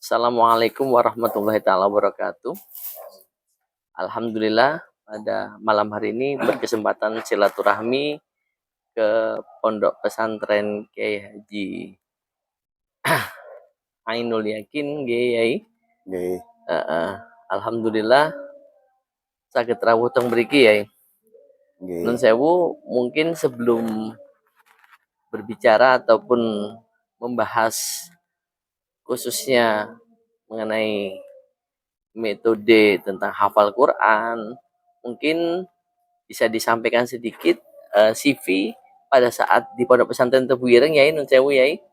Assalamualaikum warahmatullahi taala wabarakatuh. Alhamdulillah pada malam hari ini berkesempatan silaturahmi ke Pondok Pesantren Kiai Haji Ainul Yakin Kiai. Nggih. Alhamdulillah saged rawuh teng mriki Yai. Nun Nggih. sewu, mungkin sebelum berbicara ataupun membahas khususnya mengenai metode tentang hafal Quran, mungkin bisa disampaikan sedikit CV pada saat di Pondok Pesantren Tebu Ireng Yai, nun sewu Yai.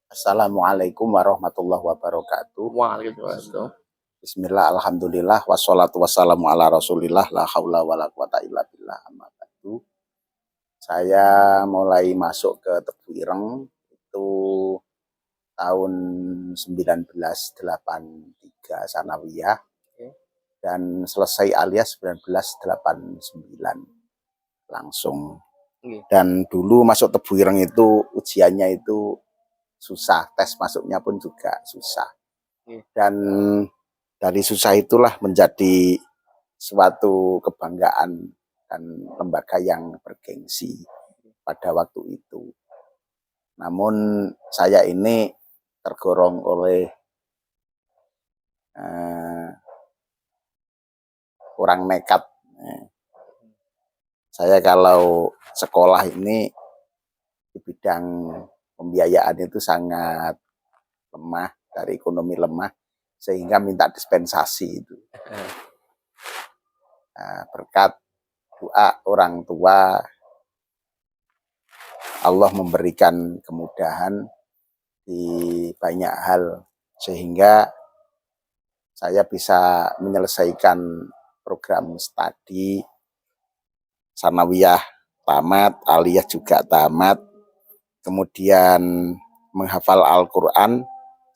Assalamualaikum warahmatullahi wabarakatuh. Waalaikumsalam. Bismillah, alhamdulillah, wassalatu wassalamu ala rasulillah, la haula wa la quwata illa billah, amma ba'du. Saya mulai masuk ke Tebu Ireng itu tahun 1983 sanawiyah dan selesai alias 1989 langsung. Dan dulu masuk Tebu Ireng itu ujiannya itu susah, tes masuknya pun juga susah. Dan dari susah itulah menjadi suatu kebanggaan dan lembaga yang bergengsi pada waktu itu. Namun saya ini tergorong oleh orang nekat. Saya kalau sekolah ini di bidang pembiayaan itu sangat lemah, dari ekonomi lemah, sehingga minta dispensasi itu. Berkat doa orang tua, Allah memberikan kemudahan di banyak hal, sehingga saya bisa menyelesaikan program studi sanawiyah tamat, aliyah juga tamat, kemudian menghafal Al-Quran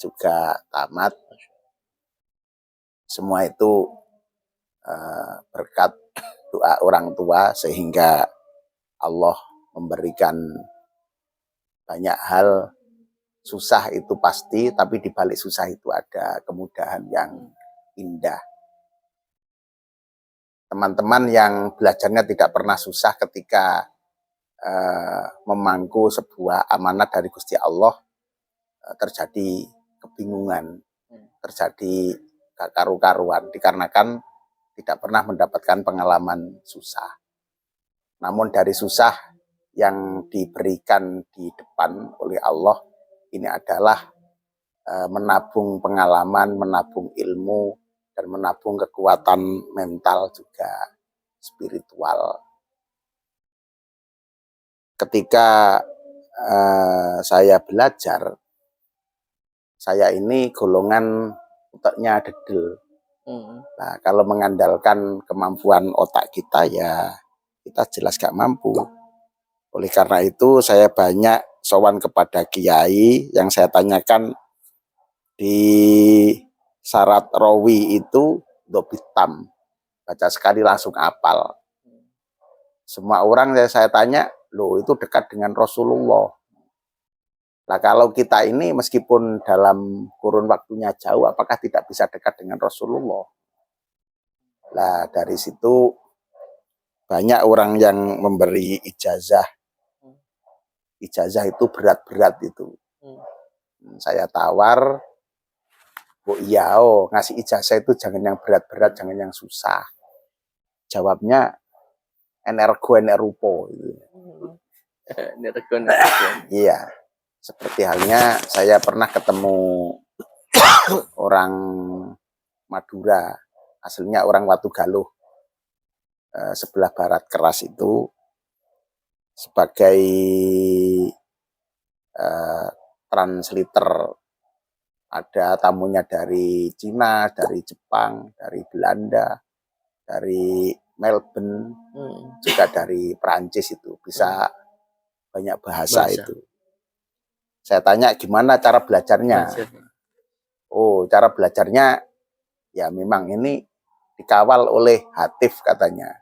juga tamat. Semua itu berkat doa orang tua, sehingga Allah memberikan banyak hal. Susah itu pasti, tapi di balik susah itu ada kemudahan yang indah. Teman-teman yang belajarnya tidak pernah susah ketika memangku sebuah amanat dari Gusti Allah, terjadi kebingungan, terjadi kekaru-karuan, dikarenakan tidak pernah mendapatkan pengalaman susah. Namun dari susah yang diberikan di depan oleh Allah, ini adalah menabung pengalaman, menabung ilmu, dan menabung kekuatan mental juga spiritual. Ketika saya belajar, saya ini golongan otaknya dedel. Nah, kalau mengandalkan kemampuan otak kita, ya kita jelas gak mampu. Oleh karena itu saya banyak sowan kepada kiai, yang saya tanyakan di syarat rawi itu dobitam, baca sekali langsung hafal. Semua orang saya tanya, loh itu dekat dengan Rasulullah. Nah kalau kita ini meskipun dalam kurun waktunya jauh, apakah tidak bisa dekat dengan Rasulullah? Nah dari situ banyak orang yang memberi ijazah. Ijazah itu berat-berat itu. Saya tawar, ngasih ijazah itu jangan yang berat-berat, jangan yang susah. Jawabnya energo. Iya, seperti halnya saya pernah ketemu orang Madura, aslinya orang Watugaluh, sebelah barat keras itu, sebagai translator. Ada tamunya dari Cina, dari Jepang, dari Belanda, dari Melbourne, juga dari Perancis, itu bisa banyak bahasa itu. Saya tanya gimana cara belajarnya. Oh, cara belajarnya ya memang ini dikawal oleh hatif katanya.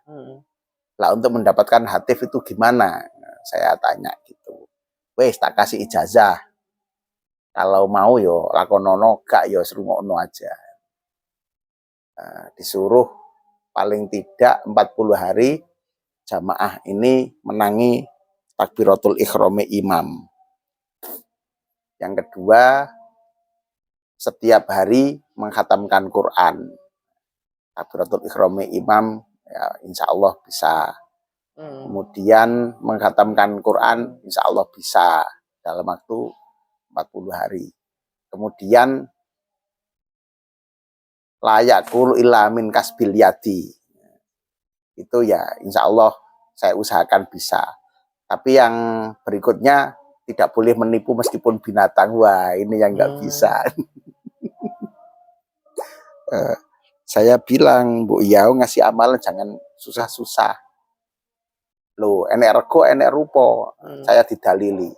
Lah untuk mendapatkan hatif itu gimana? Saya tanya gitu. Wes tak kasih ijazah. Kalau mau yo lakonono, gak yo serungokno aja. Disuruh paling tidak 40 hari jamaah ini menangi takbiratul ikhrami imam. Yang kedua, setiap hari menghatamkan Quran. Takbiratul ikhrami imam ya insya Allah bisa. Kemudian menghatamkan Quran insya Allah bisa dalam waktu 40 hari. Kemudian layak kulu illa min kasbil yadi. Itu ya insya Allah saya usahakan bisa. Tapi yang berikutnya tidak boleh menipu meskipun binatang. Wah ini yang nggak bisa. Saya bilang Bu Yao ngasih amalan jangan susah-susah. Loh enek rego enek rupo. Saya didalili.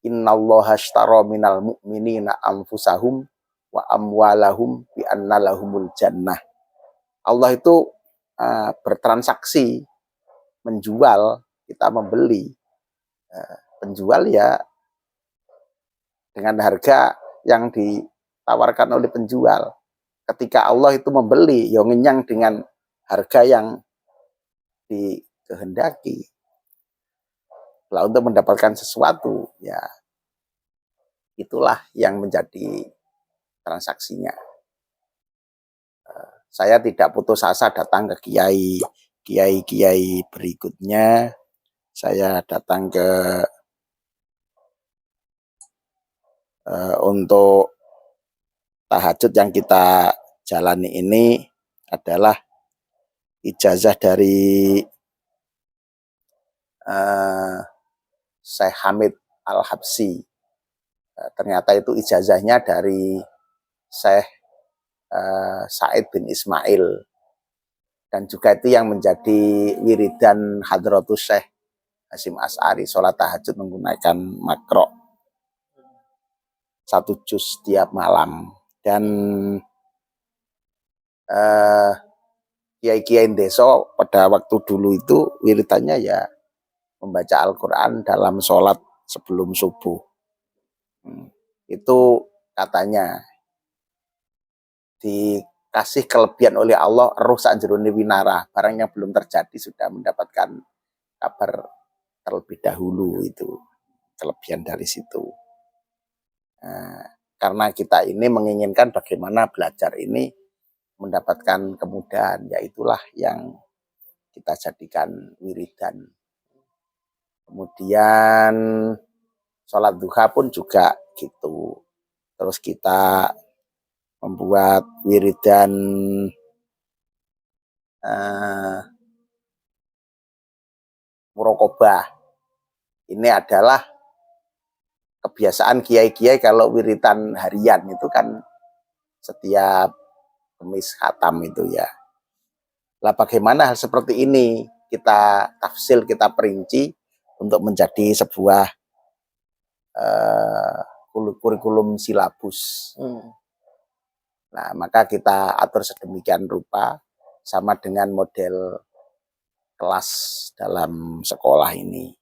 Innallaha ashtara minal mu'minina anfusahum wa amwalahum bi anna lahumul jannah. Allah itu bertransaksi, menjual, kita membeli. Penjual ya dengan harga yang ditawarkan oleh penjual. Ketika Allah itu membeli, ya ngenyang dengan harga yang dikehendaki. Lah untuk mendapatkan sesuatu, ya itulah yang menjadi transaksinya. Saya tidak putus asa datang ke kiai berikutnya. Saya datang ke untuk tahajud yang kita jalani ini adalah ijazah dari Syekh Hamid Al-Habsyi. Ternyata itu ijazahnya dari Syekh Said bin Ismail. Dan juga itu yang menjadi wiridan Hadratus Syekh Hasyim Asy'ari, sholat tahajud menggunakan makro 1 juz tiap malam. Dan kiai-kiai desa pada waktu dulu itu wiridannya ya membaca Al-Quran dalam sholat sebelum subuh. Itu katanya dikasih kelebihan oleh Allah roh sanjerone winara. Barang yang belum terjadi sudah mendapatkan kabar terlebih dahulu, itu kelebihan dari situ. Karena kita ini menginginkan bagaimana belajar ini mendapatkan kemudahan, yaitulah yang kita jadikan wiridan. Kemudian sholat duha pun juga gitu. Terus kita membuat wiridan murokobah. Ini adalah kebiasaan kiai-kiai kalau wiridan harian itu kan setiap Kamis khatam itu ya. Lah bagaimana hal seperti ini kita tafsil, kita perinci untuk menjadi sebuah kurikulum silabus. Nah, maka kita atur sedemikian rupa sama dengan model kelas dalam sekolah ini.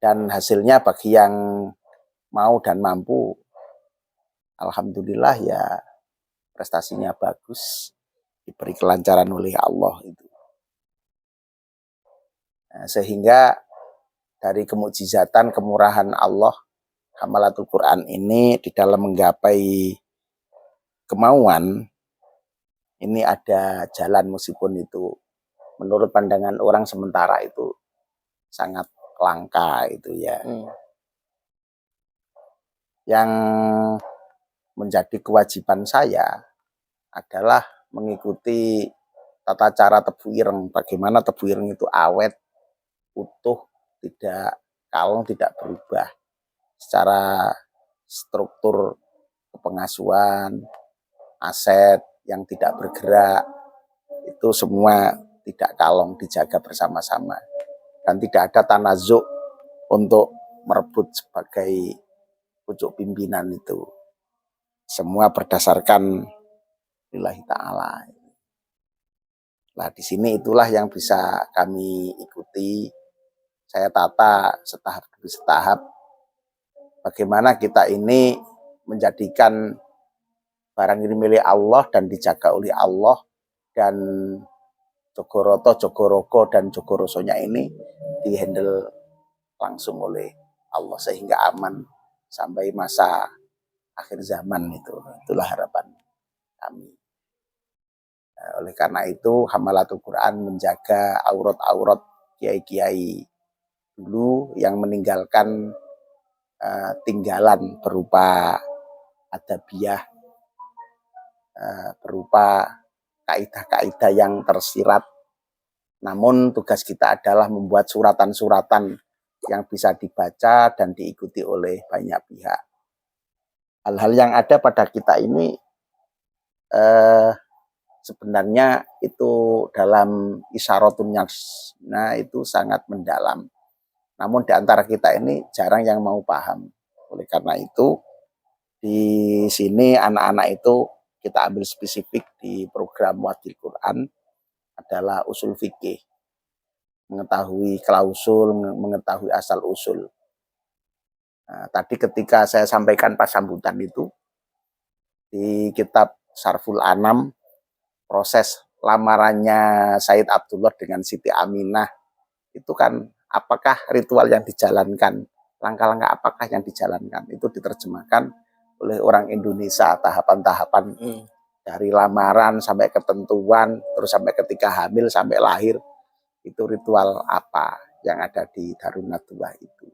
Dan hasilnya bagi yang mau dan mampu, alhamdulillah ya prestasinya bagus, diberi kelancaran oleh Allah itu. Nah, sehingga dari kemukjizatan kemurahan Allah, Hamalatul Quran ini di dalam menggapai kemauan ini ada jalan, meskipun itu menurut pandangan orang sementara itu sangat langka itu ya. Yang menjadi kewajiban saya adalah mengikuti tata cara tebu ireng. Bagaimana tebu ireng itu awet, utuh, tidak kalong, tidak berubah. Secara struktur kepengasuhan, aset yang tidak bergerak, itu semua tidak kalong, dijaga bersama-sama. Dan tidak ada tanazuk untuk merebut sebagai pucuk pimpinan itu. Semua berdasarkan lillahi ta'ala. Nah, di sini itulah yang bisa kami ikuti. Saya tata setahap demi setahap bagaimana kita ini menjadikan barang ini milik Allah dan dijaga oleh Allah, dan Jogoroto, Jogoroko, dan Jogorosonya ini dihandle langsung oleh Allah sehingga aman sampai masa akhir zaman itu. Itulah harapan kami. Oleh karena itu Hamalatul Quran menjaga aurat-aurat kiai-kiai dulu yang meninggalkan tinggalan berupa adabiyah, berupa kaidah-kaidah yang tersirat. Namun tugas kita adalah membuat suratan-suratan yang bisa dibaca dan diikuti oleh banyak pihak. Hal-hal yang ada pada kita ini sebenarnya itu dalam isyaratun nah itu sangat mendalam. Namun di antara kita ini jarang yang mau paham. Oleh karena itu di sini anak-anak itu kita ambil spesifik di program Wadil Quran adalah usul fikih, mengetahui klausul, mengetahui asal usul. Nah, tadi ketika saya sampaikan pas sambutan itu di kitab Sarful Anam, proses lamarannya Said Abdullah dengan Siti Aminah itu kan apakah ritual yang dijalankan, langkah-langkah apakah yang dijalankan, itu diterjemahkan oleh orang Indonesia, tahapan-tahapan dari lamaran sampai ketentuan, terus sampai ketika hamil, sampai lahir, itu ritual apa yang ada di Darun Nadwah itu.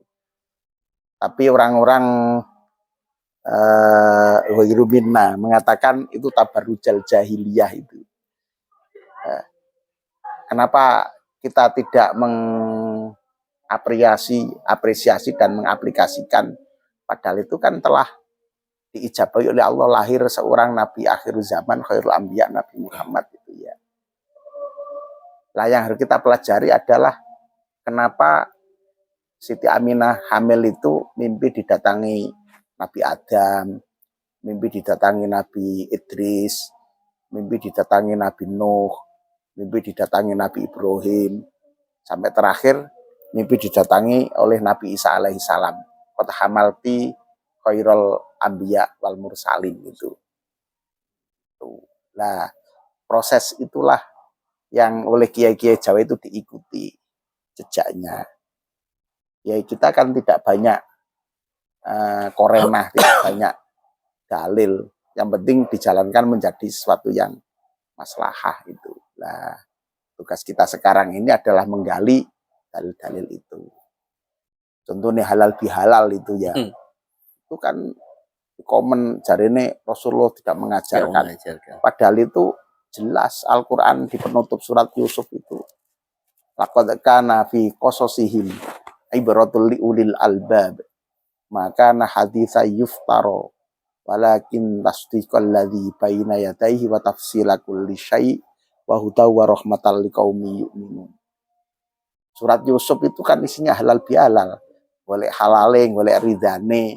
Tapi orang-orang Wairumina mengatakan itu tabarrujal jahiliyah itu. Kenapa kita tidak apresiasi dan mengaplikasikan, padahal itu kan telah diijabahi oleh Allah, lahir seorang nabi akhir zaman, khairul anbiya, Nabi Muhammad itu ya. Lah yang harus kita pelajari adalah kenapa Siti Aminah hamil itu mimpi didatangi Nabi Adam, mimpi didatangi Nabi Idris, mimpi didatangi Nabi Nuh, mimpi didatangi Nabi Ibrahim, sampai terakhir mimpi didatangi oleh Nabi Isa alaihissalam. Qad hamalti khairul anbiya wal mursalin itu. Nah, proses itulah yang oleh kiai-kiai Jawa itu diikuti jejaknya. Ya kita kan tidak banyak korenah, tidak banyak dalil. Yang penting dijalankan menjadi sesuatu yang maslahah itu. Nah, tugas kita sekarang ini adalah menggali dalil-dalil itu. Contohnya halal bihalal itu ya. Itu kan komen jarine Rasulullah tidak mengajarkan. Padahal itu jelas Al-Quran di penutup surat Yusuf itu. Laqad kana fi qasasihim ibratul liulil albab. Maka na haditsa yuftaro walakin tasdiqal ladzi baina yadayhi wa tafsila kulli syai' wa hudaw wa rahmatal liqaumi yu'minun. Surat Yusuf itu kan isinya halal bihalal, boleh halaleng, boleh ridane.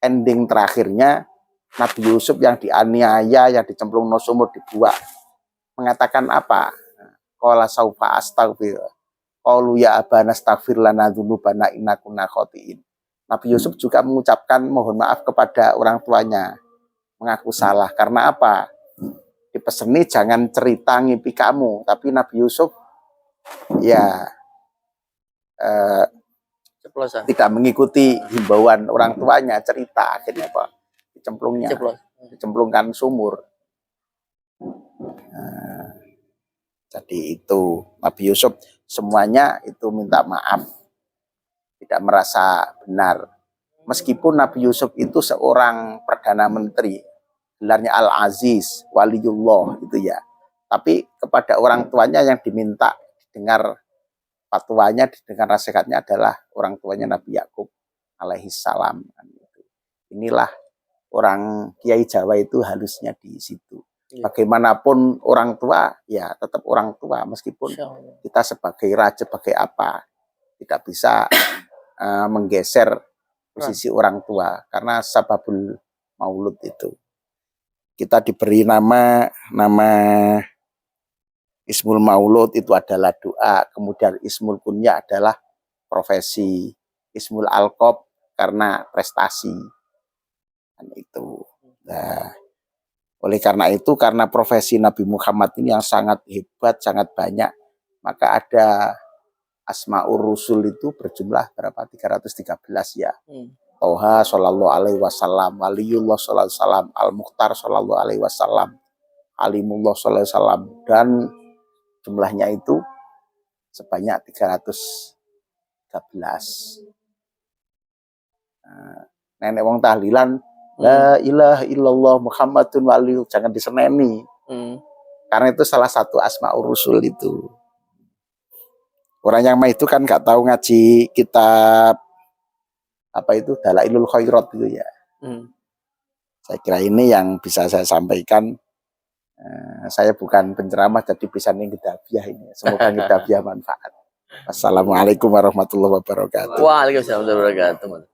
Ending terakhirnya Nabi Yusuf yang dianiaya, yang dicemplung no sumur, dibuat, mengatakan apa? Qala saufa astaghfir. Qalu ya abana astaghfir lana dzunubana inna kunna khotiin. Nabi Yusuf juga mengucapkan mohon maaf kepada orang tuanya, mengaku salah. Karena apa? Dipeseni jangan cerita ngimpi kamu, tapi Nabi Yusuf ya tidak mengikuti himbauan orang tuanya, cerita, akhirnya apa? Dicemplungkan sumur. Jadi itu Nabi Yusuf semuanya itu minta maaf, tidak merasa benar. Meskipun Nabi Yusuf itu seorang perdana menteri, gelarnya Al-Aziz, Waliullah itu ya. Tapi kepada orang tuanya yang diminta dengar fatwanya, didengar nasihatnya adalah orang tuanya Nabi Yakub alaihissalam. Inilah orang Kiai Jawa itu halusnya di situ. Bagaimanapun orang tua, ya tetap orang tua. Meskipun kita sebagai raja, sebagai apa, tidak bisa menggeser posisi orang tua. Karena sababul maulud itu. Kita diberi nama Ismul Maulud itu adalah doa. Kemudian Ismul Kunya adalah profesi, ismul alqab karena prestasi. Kan itu. Nah, oleh karena itu, karena profesi Nabi Muhammad ini yang sangat hebat, sangat banyak, maka ada Asmaul Rusul itu berjumlah berapa? 313 ya. Toha sallallahu alaihi wasallam, Waliullah sallallahu alaihi wasallam, Al-Mukhtar sallallahu alaihi wasallam, Alimullah sallallahu alaihi wasallam, dan jumlahnya itu sebanyak 313. Nenek wong tahlilan la ilaha illallah Muhammadun waliul, jangan diseneni. Karena itu salah satu Asmaul Rusul itu. Orang yang mah itu kan nggak tahu ngaji kitab apa itu Dalailul Khairat itu ya. Saya kira ini yang bisa saya sampaikan. Saya bukan penceramah, jadi bisa ngidabiyah ini. Semoga ngidabiyah manfaat. Assalamualaikum warahmatullahi wabarakatuh. Waalaikumsalam warahmatullahi wabarakatuh.